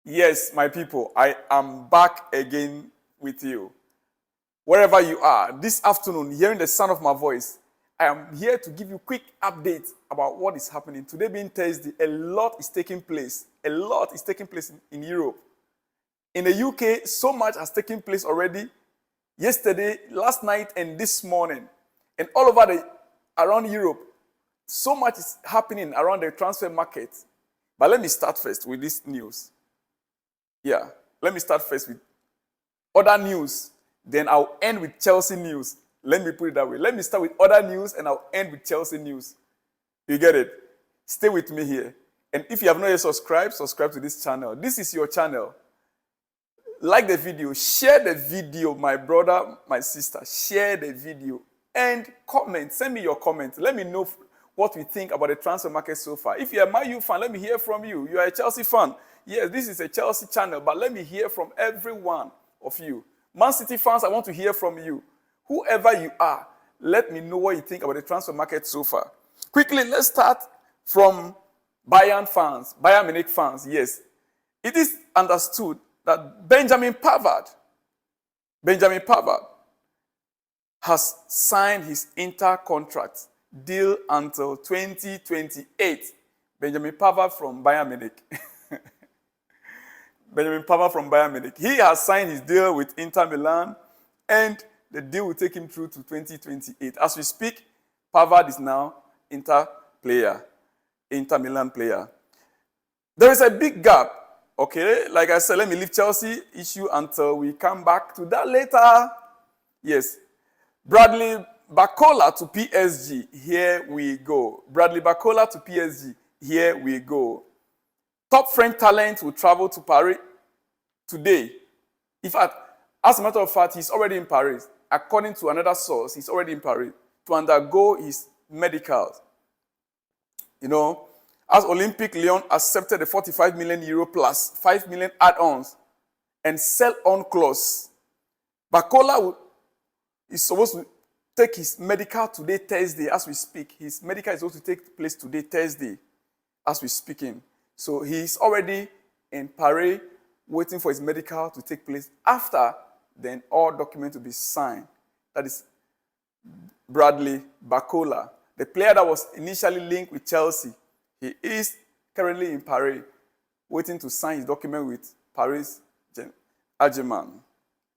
Yes, my people, I am back again with you. Wherever you are, this afternoon, hearing the sound of my voice, I am here to give you quick updates about what is happening. Today being Thursday, a lot is taking place. A lot is taking place in Europe. In the UK, so much has taken place already. Yesterday, last night, and this morning. And all over around Europe, so much is happening around the transfer market. But let me start first with this news. Let me start first with other news. Then I'll end with Chelsea news. Let me put it that way. Let me start with other news and I'll end with Chelsea news. You get it? Stay with me here. And if you have not yet subscribed, subscribe to this channel. This is your channel. Like the video, share the video, my brother, my sister. Share the video and comment. Send me your comments. Let me know what we think about the transfer market so far. If you're a Man U fan, let me hear from you. You are a Chelsea fan. Yes, this is a Chelsea channel, but let me hear from every one of you. Man City fans, I want to hear from you. Whoever you are, let me know what you think about the transfer market so far. Quickly, let's start from Bayern fans, Bayern Munich fans. Yes, it is understood that Benjamin Pavard has signed his inter-contract deal until 2028. Benjamin Pavard from Bayern Munich. Benjamin Pavard from Bayern Munich. He has signed his deal with Inter Milan, and the deal will take him through to 2028. As we speak, Pavard is now Inter Milan player. There is a big gap. Okay, like I said, let me leave Chelsea issue until we come back to that later. Yes, Bradley Barcola to PSG. Here we go. Bradley Barcola to PSG. Here we go. Top French talent will travel to Paris today. In fact, as a matter of fact, he's already in Paris. According to another source, he's already in Paris to undergo his medicals. You know, as Olympique Lyon accepted the 45 million euro plus 5 million add-ons and sell-on clause, Barcola is supposed to take his medical today, Thursday, as we speak. His medical is supposed to take place today, Thursday, as we're speaking. So he's already in Paris waiting for his medical to take place. After, then all documents will be signed. That is Bradley Barcola, the player that was initially linked with Chelsea. He is currently in Paris waiting to sign his document with Paris Saint-Germain.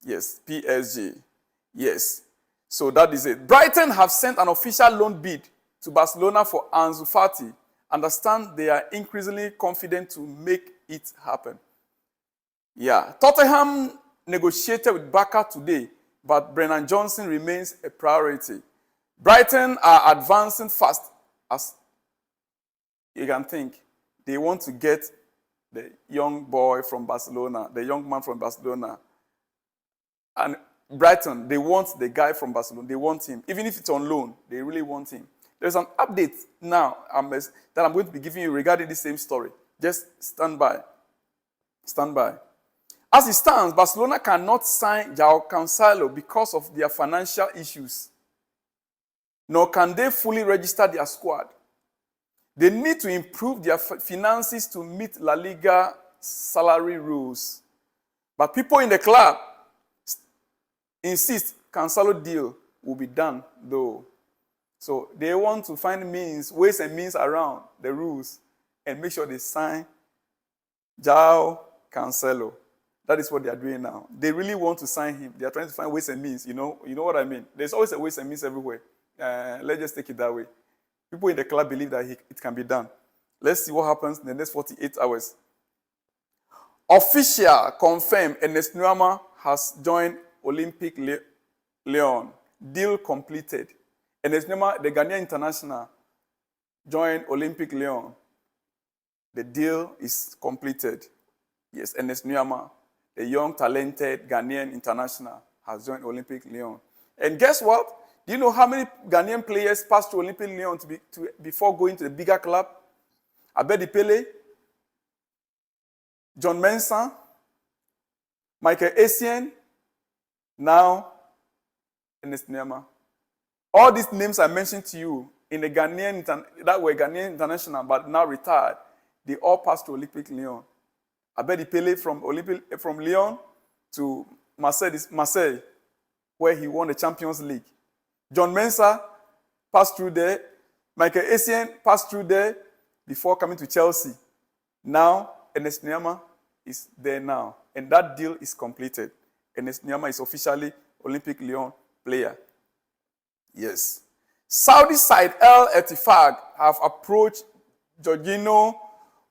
Yes, PSG. Yes. So that is it. Brighton have sent an official loan bid to Barcelona for Ansu Fati. Understand they are increasingly confident to make it happen. Yeah. Tottenham negotiated with Barca today, but Brennan Johnson remains a priority. Brighton are advancing fast, as you can think. They want to get the young boy from Barcelona, the young man from Barcelona. And Brighton, they want the guy from Barcelona. They want him. Even if it's on loan, they really want him. There's an update now that I'm going to be giving you regarding the same story. Just stand by. Stand by. As it stands, Barcelona cannot sign João Cancelo because of their financial issues. Nor can they fully register their squad. They need to improve their finances to meet La Liga salary rules. But people in the club insist Cancelo deal will be done, though. So they want to find ways and means around the rules and make sure they sign João Cancelo. That is what they are doing now. They really want to sign him. They are trying to find ways and means. You know what I mean? There's always a ways and means everywhere. Let's just take it that way. People in the club believe that it can be done. Let's see what happens in the next 48 hours. Official confirmed Ernest Nuamah has joined Olympique Lyon. Deal completed. Ernest Nuamah, the Ghanaian international, joined Olympique Lyon. The deal is completed. Yes, Ernest Nuamah, the young, talented Ghanaian international, has joined Olympique Lyon. And guess what? Do you know how many Ghanaian players passed through Olympique Lyon before going to the bigger club? Abedi Pele, John Mensah, Michael Essien, now Ernest Nuamah. All these names I mentioned to you in the that were Ghanaian international but now retired, they all passed to Olympique Lyon Abedi Pele from Lyon to Marseille, where he won the Champions League. John Mensah passed through there. Michael Essien passed through there before coming to Chelsea. Now, Ernest Nuamah is there now. And that deal is completed. Ernest Nuamah is officially Olympic Lyon player. Yes. Saudi side Al Ettifaq have approached Jorginho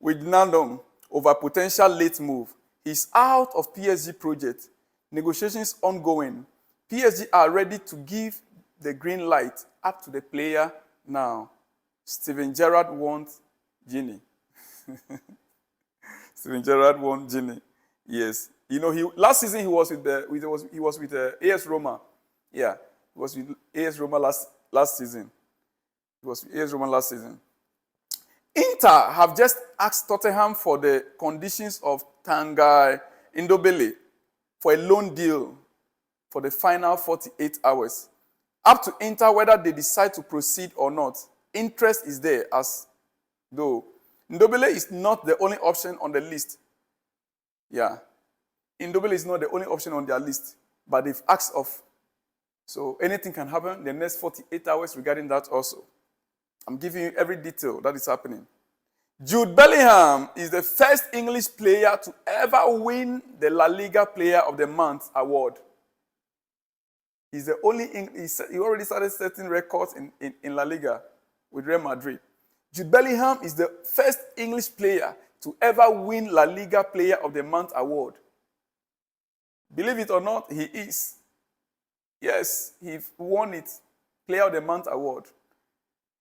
Wijnaldum over potential late move. He's out of PSG project. Negotiations ongoing. PSG are ready to give the green light up to the player now. Steven Gerrard wants Gini. Steven Gerrard wants Gini. Yes. You know, last season he was with AS Roma. Yeah. He was with AS Roma last season. He was with AS Roma last season. Inter have just asked Tottenham for the conditions of Tanguy Ndombele for a loan deal for the final 48 hours. Up to Inter whether they decide to proceed or not. Interest is there, as though Ndombele is not the only option on the list. Yeah. Ndombele is not the only option on their list, but they've asked of. So anything can happen in the next 48 hours regarding that also. I'm giving you every detail that is happening. Jude Bellingham is the first English player to ever win the La Liga Player of the Month award. He's the only, he already started setting records in La Liga with Real Madrid. Jude Bellingham is the first English player to ever win La Liga Player of the Month award. Believe it or not, he is. Yes, he won it. Player of the Month award.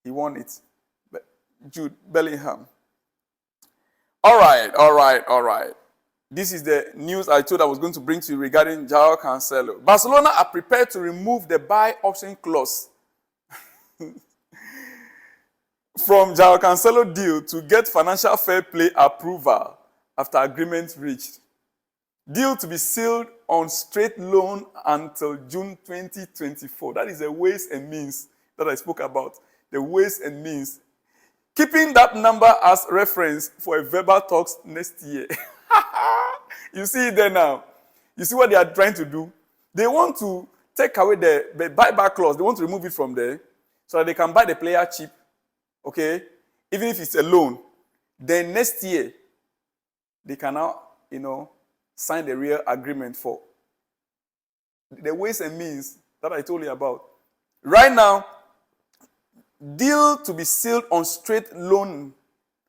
He won it. Jude Bellingham. All right. This is the news I told I was going to bring to you regarding João Cancelo. Barcelona are prepared to remove the buy option clause from João Cancelo deal to get financial fair play approval after agreement reached. Deal to be sealed on straight loan until June 2024. That is the ways and means that I spoke about. The ways and means. Keeping that number as reference for a verbal talks next year. You see it there now. You see what they are trying to do? They want to take away the buyback clause. They want to remove it from there so that they can buy the player cheap. Okay? Even if it's a loan. Then next year, they can now, sign the real agreement for the ways and means that I told you about. Right now, deal to be sealed on straight loan.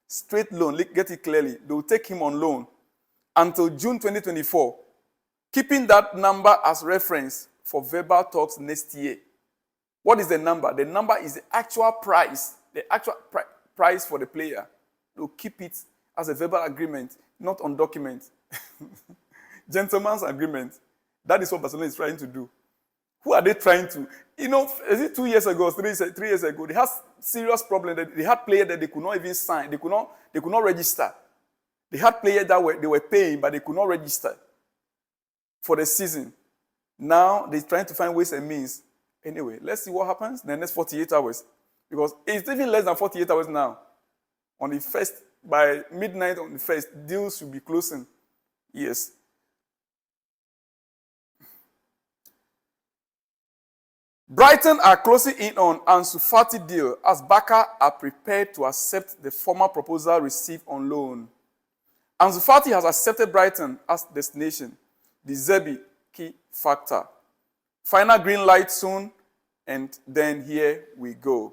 Straight loan, get it clearly. They will take him on loan until June 2024, keeping that number as reference for verbal talks next year. What is the number? The number is the actual price, price for the player. They'll keep it as a verbal agreement, not on document. Gentleman's agreement. That is what Barcelona is trying to do. Who are they trying to? Is it 2 years ago, 3 years ago? They had serious problem. They had players that they could not even sign. They could not register. They had players that they were paying, but they could not register for the season. Now they're trying to find ways and means. Anyway, let's see what happens in the next 48 hours. Because it's even less than 48 hours now. On the 1st, by midnight on the 1st, deals should be closing. Yes. Brighton are closing in on Ansu Fati deal as Barca are prepared to accept the former proposal received on loan. Ansu Fati has accepted Brighton as destination. The Zebi key factor. Final green light soon, and then here we go.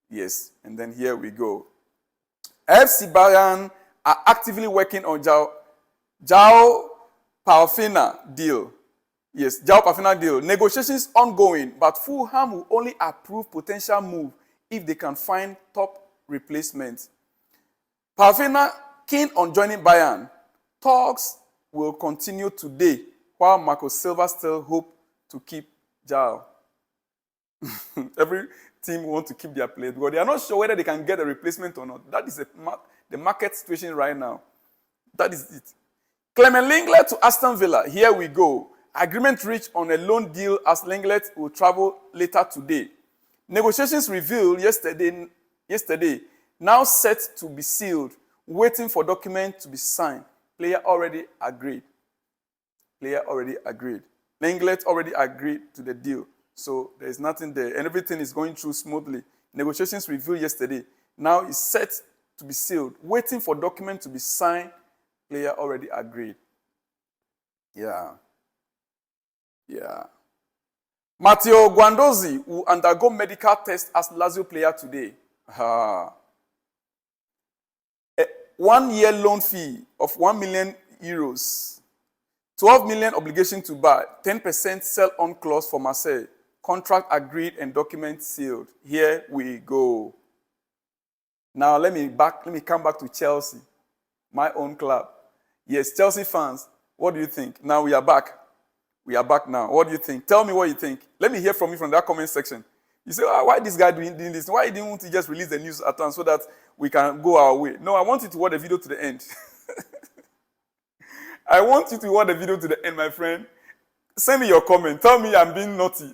Yes, and then here we go. FC Bayern are actively working on João Palhinha deal. Yes, João Palhinha deal. Negotiations ongoing, but Fulham will only approve potential move if they can find top replacement. Palhinha keen on joining Bayern. Talks will continue today, while Marco Silva still hope to keep João. Every team wants to keep their players because they are not sure whether they can get a replacement or not. That is the market situation right now. That is it. Clement Lenglet to Aston Villa. Here we go. Agreement reached on a loan deal as Lenglet will travel later today. Negotiations revealed yesterday, now set to be sealed, waiting for documents to be signed. Player already agreed. Player already agreed. Lenglet already agreed to the deal. So there is nothing there. And everything is going through smoothly. Negotiations reviewed yesterday. Now it's set to be sealed. Waiting for document to be signed. Player already agreed. Yeah. Matteo Guendouzi will undergo medical test as Lazio player today. 1 year loan fee of 1 million euros. 12 million obligation to buy. 10% sell-on clause for Marseille. Contract agreed and document sealed. Here we go. Now let me come back to Chelsea, my own club. Yes, Chelsea fans, what do you think? Now we are back. We are back now. What do you think? Tell me what you think. Let me hear from you from that comment section. You say, why this guy doing this? Why didn't he just release the news at once so that we can go our way? No, I want you to watch the video to the end. I want you to watch the video to the end, my friend. Send me your comment. Tell me I'm being naughty.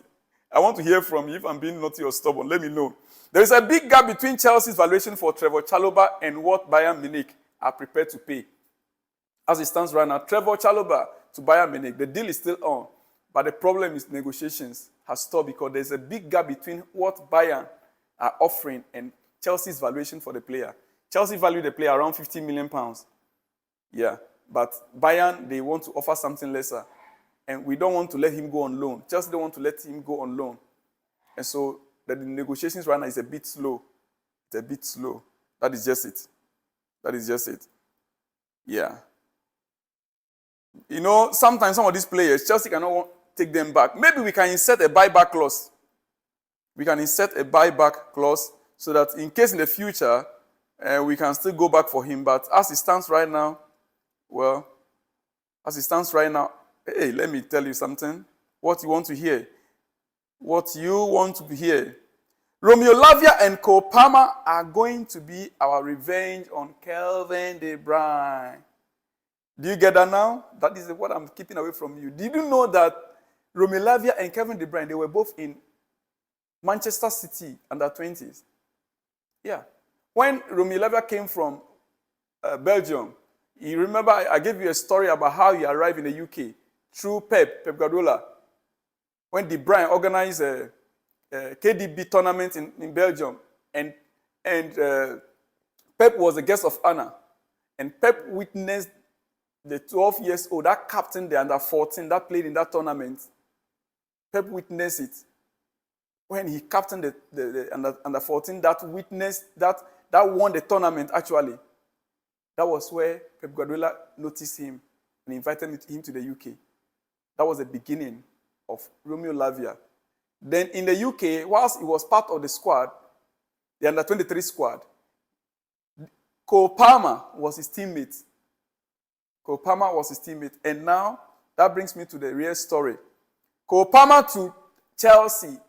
I want to hear from you if I'm being naughty or stubborn. Let me know. There is a big gap between Chelsea's valuation for Trevor Chalobah and what Bayern Munich are prepared to pay. As it stands right now, Trevor Chalobah to Bayern Munich, the deal is still on. But the problem is negotiations has stopped because there's a big gap between what Bayern are offering and Chelsea's valuation for the player. Chelsea valued the player around £50 million. Yeah. But Bayern, they want to offer something lesser. And we don't want to let him go on loan. Chelsea don't want to let him go on loan. And so the negotiations right now is a bit slow. It's a bit slow. That is just it. That is just it. Yeah. You know, sometimes some of these players, Chelsea cannot take them back. Maybe we can insert a buyback clause. We can insert a buyback clause so that in case in the future, we can still go back for him. But as it stands right now, well, as it stands right now, hey, let me tell you something. What you want to hear. What you want to hear. Romeo Lavia and Cole Palmer are going to be our revenge on Kevin De Bruyne. Do you get that now? That is what I'm keeping away from you. Did you know that Romeo Lavia and Kevin De Bruyne, they were both in Manchester City under 20s? Yeah. When Romeo Lavia came from Belgium, you remember I gave you a story about how he arrived in the UK through Pep Guardiola. When De Bruyne organized a KDB tournament in Belgium, and Pep was the guest of honor, and Pep witnessed the 12 years old, that captain, the under 14 that played in that tournament. Pep witnessed it when he captained the under 14 that witnessed that won the tournament actually. That was where Pep Guardiola noticed him and invited him to the UK. That was the beginning of Romeo Lavia. Then in the UK, whilst he was part of the squad, the under-23 squad, Cole Palmer was his teammate. Cole Palmer was his teammate. And now, that brings me to the real story. Cole Palmer to Chelsea,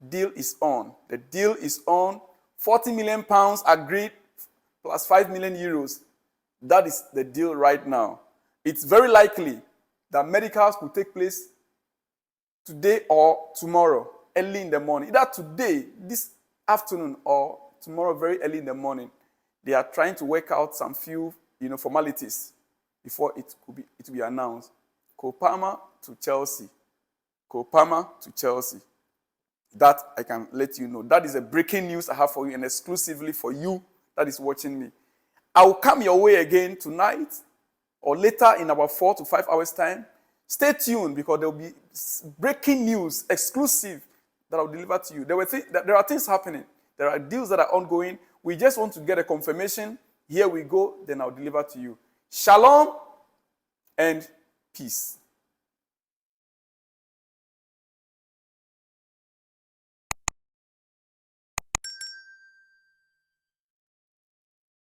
deal is on. The deal is on. £40 million agreed plus 5 million euros. That is the deal right now. It's very likely that medicals will take place today or tomorrow, early in the morning. Either today, this afternoon, or tomorrow, very early in the morning. They are trying to work out some few, formalities before it will be announced. Cole Palmer to Chelsea. Cole Palmer to Chelsea. That I can let you know. That is a breaking news I have for you, and exclusively for you that is watching me. I will come your way again tonight or later in about 4 to 5 hours' time. Stay tuned because there will be breaking news, exclusive, that I will deliver to you. There are things happening. There are deals that are ongoing. We just want to get a confirmation. Here we go, then I'll deliver to you. Shalom and peace.